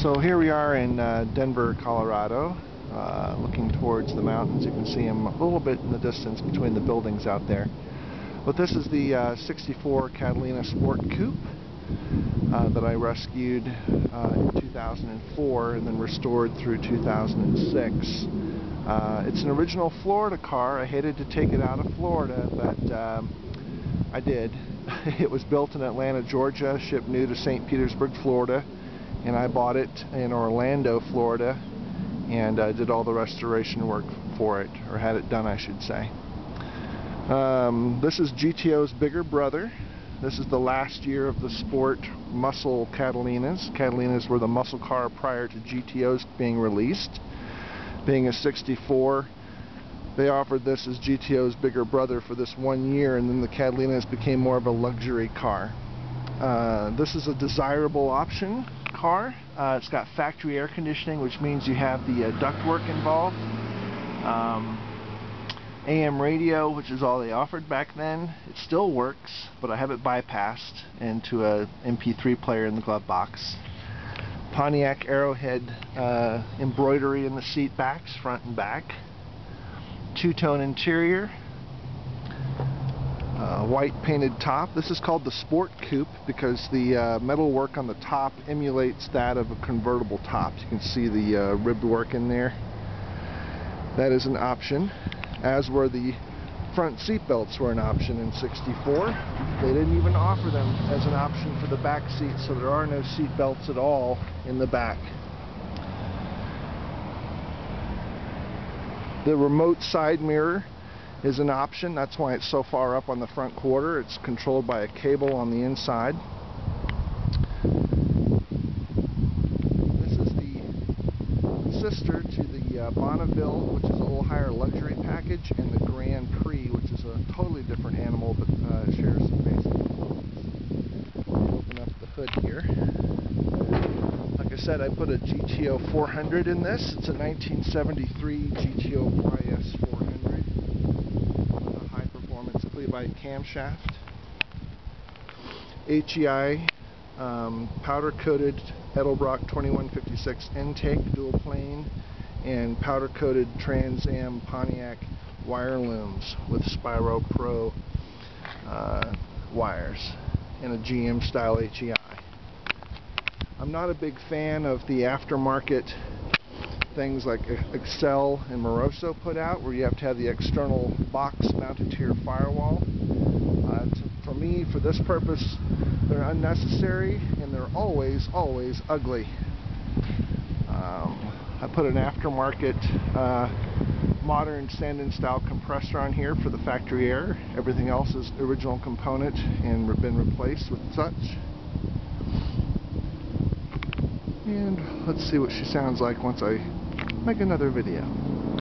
So here we are in Denver, Colorado, looking towards the mountains. You can see them a little bit in the distance between the buildings out there. But this is the 64 Catalina Sport Coupe that I rescued in 2004 and then restored through 2006. It's an original Florida car. I hated to take it out of Florida, but I did. It was built in Atlanta, Georgia, shipped new to St. Petersburg, Florida, and I bought it in Orlando, Florida, and did all the restoration work for it, or had it done, I should say. This is GTO's bigger brother. This is the last year of the sport muscle Catalinas. Catalinas were the muscle car prior to GTO's being released. Being a 64, they offered this as GTO's bigger brother for this 1 year, and then the Catalinas became more of a luxury car. This is a desirable option car. It's got factory air conditioning, which means you have the ductwork involved. AM radio, which is all they offered back then. It still works, but I have it bypassed into a MP3 player in the glove box. Pontiac Arrowhead embroidery in the seat backs, front and back. Two-tone interior. White painted top. This is called the Sport Coupe because the metal work on the top emulates that of a convertible top. You can see the ribbed work in there. That is an option, as were the front seat belts were an option in 64. They didn't even offer them as an option for the back seats, so there are no seat belts at all in the back. The remote side mirror is an option. That's why it's so far up on the front quarter. It's controlled by a cable on the inside. This is the sister to the Bonneville, which is a little higher luxury package, and the Grand Prix, which is a totally different animal but shares some basic components. Open up the hood here. Like I said, I put a GTO 400 in this. It's a 1973 GTO YS 400. A high-performance Clevite camshaft. HEI powder-coated Edelbrock 2156 intake, dual plane, and powder-coated Trans Am Pontiac wire looms with Spyro Pro wires and a GM style HEI. I'm not a big fan of the aftermarket things like Excel and Moroso put out, where you have to have the external box mounted to your firewall. For me, for this purpose, they're unnecessary, and they're always ugly. I put an aftermarket modern stand-in style compressor on here for the factory air. Everything else is original component and been replaced with such. And let's see what she sounds like once I make another video.